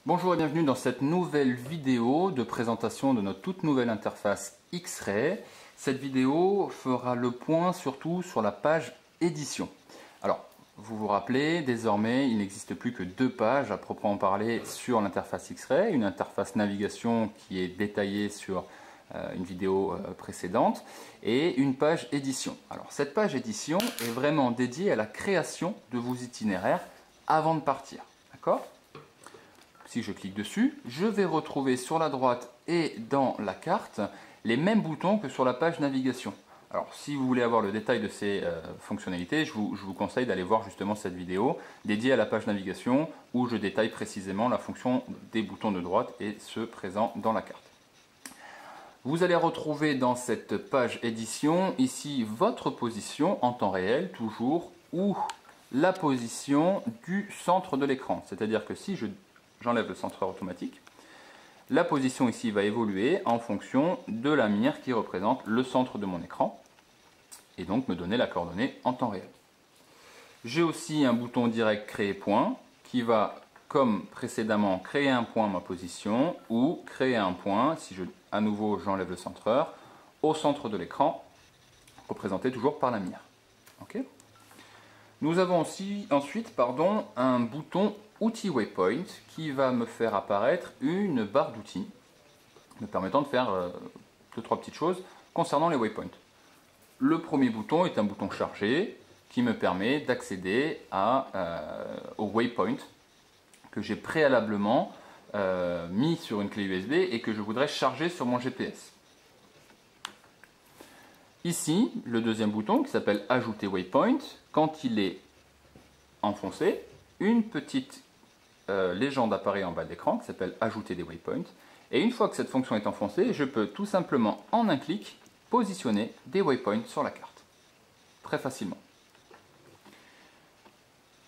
Bonjour et bienvenue dans cette nouvelle vidéo de présentation de notre toute nouvelle interface X-Ray. Cette vidéo fera le point surtout sur la page édition. Alors, vous vous rappelez, désormais, il n'existe plus que deux pages à proprement parler sur l'interface X-Ray. Une interface navigation qui est détaillée sur une vidéo précédente et une page édition. Alors, cette page édition est vraiment dédiée à la création de vos itinéraires avant de partir. D'accord ? Si je clique dessus, je vais retrouver sur la droite et dans la carte les mêmes boutons que sur la page navigation. Alors si vous voulez avoir le détail de ces fonctionnalités, je vous conseille d'aller voir justement cette vidéo dédiée à la page navigation où je détaille précisément la fonction des boutons de droite et ceux présents dans la carte. Vous allez retrouver dans cette page édition ici votre position en temps réel toujours ou la position du centre de l'écran. C'est-à-dire que si j'enlève le centreur automatique, la position ici va évoluer en fonction de la mire qui représente le centre de mon écran et donc me donner la coordonnée en temps réel. J'ai aussi un bouton direct créer point qui va, comme précédemment, créer un point à ma position ou créer un point, si à nouveau j'enlève le centreur, au centre de l'écran, représenté toujours par la mire. Okay. Nous avons aussi ensuite un bouton Outil Waypoint qui va me faire apparaître une barre d'outils me permettant de faire deux, trois petites choses concernant les waypoints. Le premier bouton est un bouton chargé qui me permet d'accéder au waypoint que j'ai préalablement mis sur une clé USB et que je voudrais charger sur mon GPS. Ici, le deuxième bouton qui s'appelle Ajouter Waypoint, quand il est enfoncé, une petite légende apparaît en bas de l'écran qui s'appelle Ajouter des waypoints. Et une fois que cette fonction est enfoncée, je peux tout simplement en un clic positionner des waypoints sur la carte. Très facilement.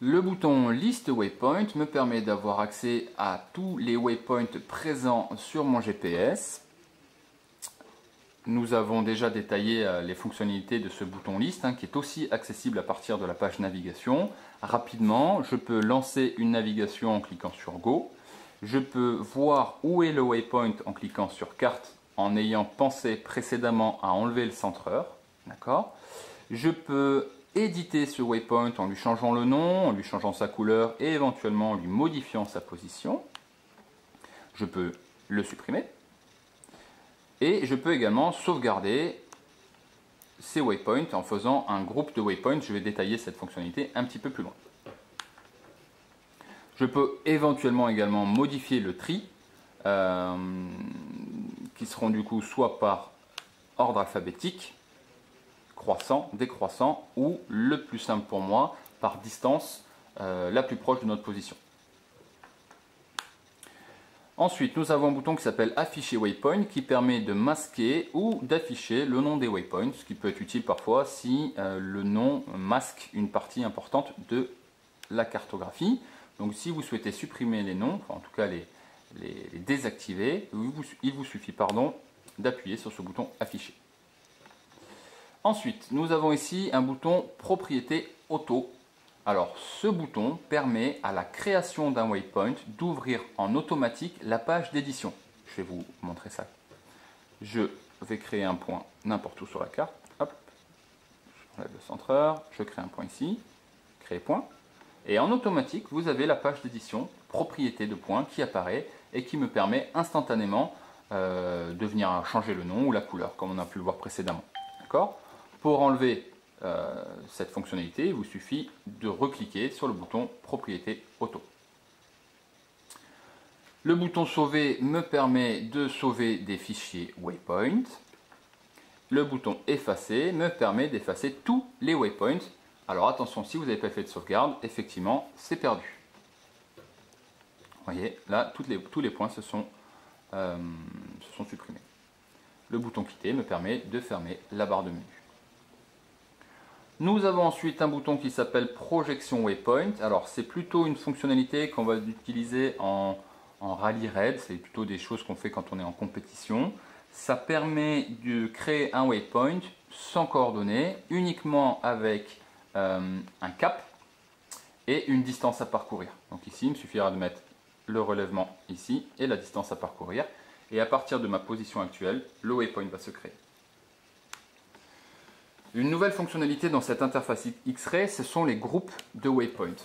Le bouton Liste Waypoint me permet d'avoir accès à tous les waypoints présents sur mon GPS. Nous avons déjà détaillé les fonctionnalités de ce bouton liste qui est aussi accessible à partir de la page navigation. Rapidement, je peux lancer une navigation en cliquant sur Go. Je peux voir où est le waypoint en cliquant sur Carte en ayant pensé précédemment à enlever le centreur. D'accord ? Je peux éditer ce waypoint en lui changeant le nom, en lui changeant sa couleur et éventuellement en lui modifiant sa position. Je peux le supprimer. Et je peux également sauvegarder ces waypoints en faisant un groupe de waypoints. Je vais détailler cette fonctionnalité un petit peu plus loin. Je peux éventuellement également modifier le tri, qui seront du coup soit par ordre alphabétique, croissant, décroissant, ou le plus simple pour moi, par distance la plus proche de notre position. Ensuite, nous avons un bouton qui s'appelle Afficher Waypoint qui permet de masquer ou d'afficher le nom des waypoints, ce qui peut être utile parfois si le nom masque une partie importante de la cartographie. Donc si vous souhaitez supprimer les noms, enfin en tout cas les désactiver, il vous suffit d'appuyer sur ce bouton Afficher. Ensuite, nous avons ici un bouton Propriété Auto. Alors, ce bouton permet à la création d'un waypoint d'ouvrir en automatique la page d'édition. Je vais vous montrer ça. Je vais créer un point n'importe où sur la carte. Hop, j'enlève le centreur, je crée un point ici, créer point. Et en automatique, vous avez la page d'édition, propriété de point qui apparaît et qui me permet instantanément de venir changer le nom ou la couleur, comme on a pu le voir précédemment. D'accord ? Pour enlever cette fonctionnalité, il vous suffit de recliquer sur le bouton Propriété Auto. Le bouton Sauver me permet de sauver des fichiers waypoint. Le bouton Effacer me permet d'effacer tous les waypoints. Alors attention, si vous n'avez pas fait de sauvegarde, effectivement, c'est perdu. Vous voyez, là, tous les points se sont supprimés. Le bouton Quitter me permet de fermer la barre de menu. Nous avons ensuite un bouton qui s'appelle Projection Waypoint. Alors c'est plutôt une fonctionnalité qu'on va utiliser en rallye raid, c'est plutôt des choses qu'on fait quand on est en compétition. Ça permet de créer un waypoint sans coordonnées, uniquement avec un cap et une distance à parcourir. Donc ici il me suffira de mettre le relèvement ici et la distance à parcourir. Et à partir de ma position actuelle, le waypoint va se créer. Une nouvelle fonctionnalité dans cette interface X-Ray, ce sont les groupes de waypoints.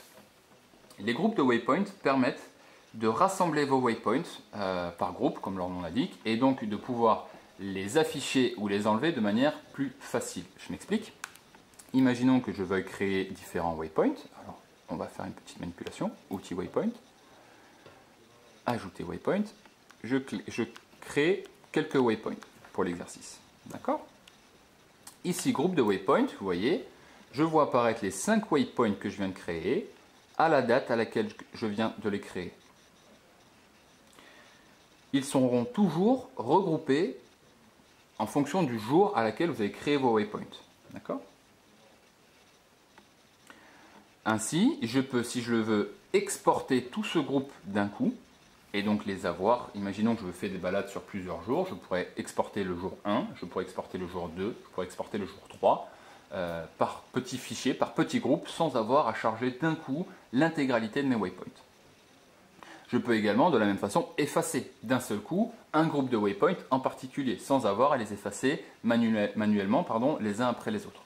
Les groupes de waypoints permettent de rassembler vos waypoints par groupe, comme leur nom l'indique, et donc de pouvoir les afficher ou les enlever de manière plus facile. Je m'explique. Imaginons que je veuille créer différents waypoints. Alors, on va faire une petite manipulation. Outil waypoint. Ajouter waypoint. Je crée quelques waypoints pour l'exercice. D'accord ? Ici, groupe de waypoints, vous voyez, je vois apparaître les 5 waypoints que je viens de créer à la date à laquelle je viens de les créer. Ils seront toujours regroupés en fonction du jour à laquelle vous avez créé vos waypoints. D'accord ? Ainsi, je peux, si je le veux, exporter tout ce groupe d'un coup et donc les avoir. Imaginons que je fais des balades sur plusieurs jours, je pourrais exporter le jour 1, je pourrais exporter le jour 2, je pourrais exporter le jour 3 par petits fichiers, par petits groupes, sans avoir à charger d'un coup l'intégralité de mes waypoints. Je peux également, de la même façon, effacer d'un seul coup un groupe de waypoints en particulier, sans avoir à les effacer manuellement les uns après les autres.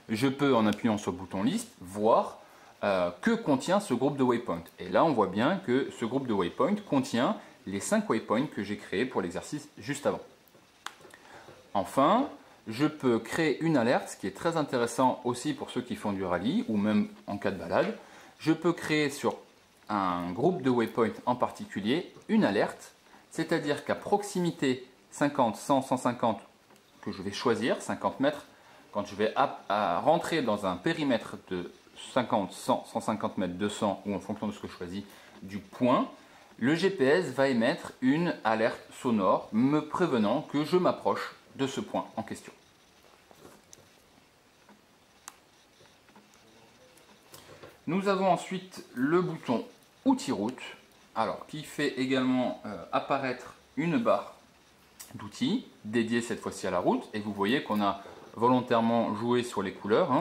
Je peux, en appuyant sur le bouton liste, voir que contient ce groupe de waypoints. Et là, on voit bien que ce groupe de waypoints contient les 5 waypoints que j'ai créés pour l'exercice juste avant. Enfin, je peux créer une alerte, ce qui est très intéressant aussi pour ceux qui font du rallye ou même en cas de balade. Je peux créer sur un groupe de waypoints en particulier une alerte, c'est-à-dire qu'à proximité 50, 100, 150 que je vais choisir, 50 mètres, quand je vais rentrer dans un périmètre de 50, 100, 150 mètres, 200 ou en fonction de ce que je choisis du point, le GPS va émettre une alerte sonore me prévenant que je m'approche de ce point en question. Nous avons ensuite le bouton Outil route, alors qui fait également apparaître une barre d'outils dédiée cette fois-ci à la route, et vous voyez qu'on a volontairement joué sur les couleurs.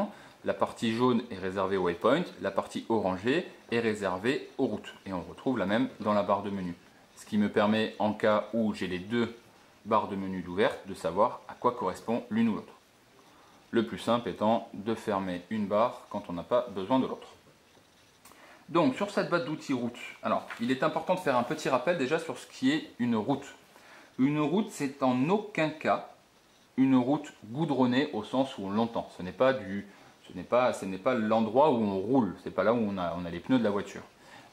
La partie jaune est réservée au waypoint, la partie orangée est réservée aux routes. Et on retrouve la même dans la barre de menu. Ce qui me permet, en cas où j'ai les deux barres de menu ouvertes, de savoir à quoi correspond l'une ou l'autre. Le plus simple étant de fermer une barre quand on n'a pas besoin de l'autre. Donc sur cette boîte d'outils route, alors il est important de faire un petit rappel déjà sur ce qui est une route. Une route, c'est en aucun cas une route goudronnée au sens où on l'entend. Ce n'est pas l'endroit où on roule, ce n'est pas là où on a les pneus de la voiture.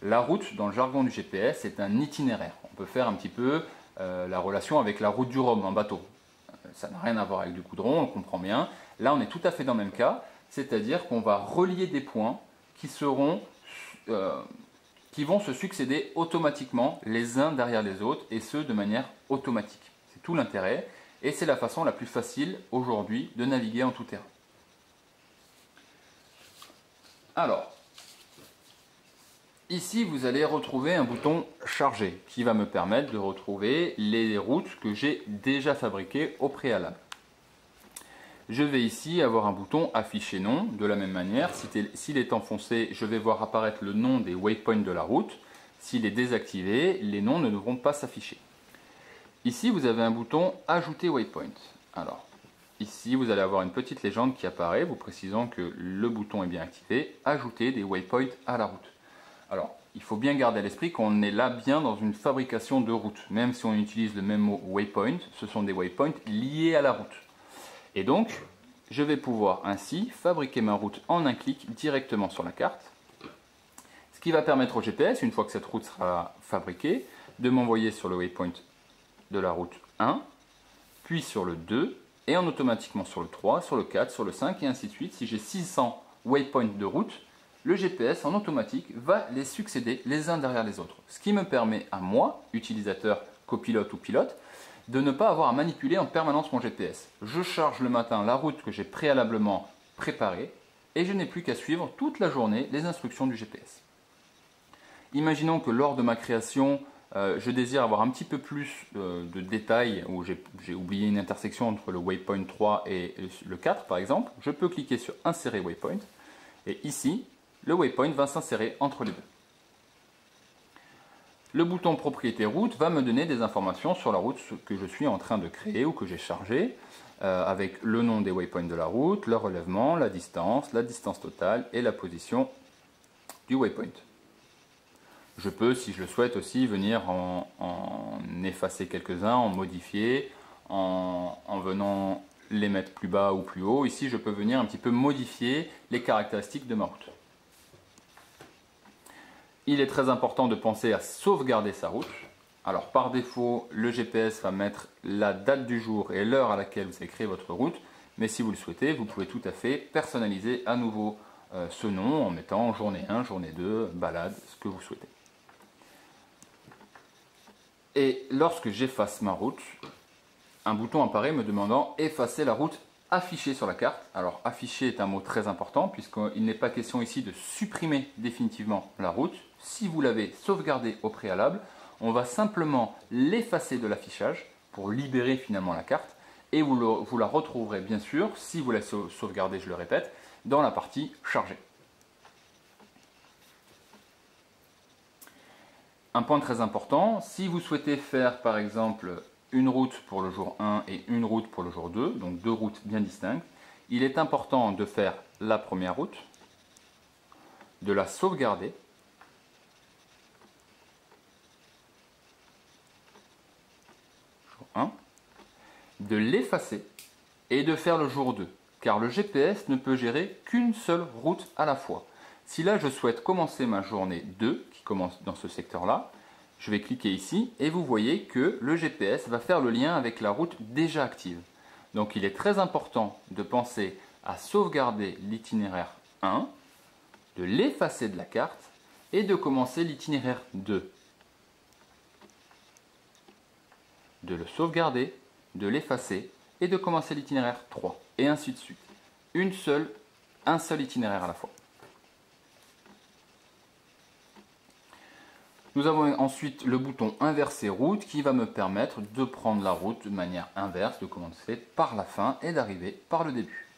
La route, dans le jargon du GPS, c'est un itinéraire. On peut faire un petit peu la relation avec la route du Rhum en bateau. Ça n'a rien à voir avec du goudron, on le comprend bien. Là, on est tout à fait dans le même cas, c'est-à-dire qu'on va relier des points qui vont se succéder automatiquement les uns derrière les autres, et ce de manière automatique. C'est tout l'intérêt, et c'est la façon la plus facile aujourd'hui de naviguer en tout terrain. Alors, ici vous allez retrouver un bouton charger qui va me permettre de retrouver les routes que j'ai déjà fabriquées au préalable. Je vais ici avoir un bouton afficher nom. De la même manière, s'il est enfoncé, je vais voir apparaître le nom des waypoints de la route. S'il est désactivé, les noms ne devront pas s'afficher. Ici, vous avez un bouton ajouter waypoint. Alors, ici, vous allez avoir une petite légende qui apparaît, vous précisant que le bouton est bien activé. Ajouter des waypoints à la route. Alors, il faut bien garder à l'esprit qu'on est là bien dans une fabrication de route. Même si on utilise le même mot waypoint, ce sont des waypoints liés à la route. Et donc, je vais pouvoir ainsi fabriquer ma route en un clic directement sur la carte. Ce qui va permettre au GPS, une fois que cette route sera fabriquée, de m'envoyer sur le waypoint de la route 1, puis sur le 2, et automatiquement sur le 3, sur le 4, sur le 5, et ainsi de suite. Si j'ai 600 waypoints de route, le GPS en automatique va les succéder les uns derrière les autres. Ce qui me permet à moi, utilisateur, copilote ou pilote, de ne pas avoir à manipuler en permanence mon GPS. Je charge le matin la route que j'ai préalablement préparée et je n'ai plus qu'à suivre toute la journée les instructions du GPS. Imaginons que lors de ma création, je désire avoir un petit peu plus de détails, ou j'ai oublié une intersection entre le waypoint 3 et le 4 par exemple. Je peux cliquer sur insérer waypoint et ici, le waypoint va s'insérer entre les deux. Le bouton propriété route va me donner des informations sur la route que je suis en train de créer ou que j'ai chargée, avec le nom des waypoints de la route, le relèvement, la distance totale et la position du waypoint. Je peux, si je le souhaite aussi, venir en effacer quelques-uns, en modifier, en venant les mettre plus bas ou plus haut. Ici, je peux venir un petit peu modifier les caractéristiques de ma route. Il est très important de penser à sauvegarder sa route. Alors par défaut, le GPS va mettre la date du jour et l'heure à laquelle vous avez créé votre route. Mais si vous le souhaitez, vous pouvez tout à fait personnaliser à nouveau ce nom en mettant journée 1, journée 2, balade, ce que vous souhaitez. Et lorsque j'efface ma route, un bouton apparaît me demandant effacer la route affichée sur la carte. Alors afficher est un mot très important puisqu'il n'est pas question ici de supprimer définitivement la route. Si vous l'avez sauvegardée au préalable, on va simplement l'effacer de l'affichage pour libérer finalement la carte et vous la retrouverez bien sûr, si vous la sauvegardez, je le répète, dans la partie chargée. Un point très important, si vous souhaitez faire par exemple une route pour le jour 1 et une route pour le jour 2, donc deux routes bien distinctes, il est important de faire la première route, de la sauvegarder, jour 1, de l'effacer et de faire le jour 2, car le GPS ne peut gérer qu'une seule route à la fois. Si là je souhaite commencer ma journée 2, qui commence dans ce secteur-là, je vais cliquer ici et vous voyez que le GPS va faire le lien avec la route déjà active. Donc il est très important de penser à sauvegarder l'itinéraire 1, de l'effacer de la carte et de commencer l'itinéraire 2. De le sauvegarder, de l'effacer et de commencer l'itinéraire 3. Et ainsi de suite. Un seul itinéraire à la fois. Nous avons ensuite le bouton inverser route qui va me permettre de prendre la route de manière inverse, de commencer par la fin et d'arriver par le début.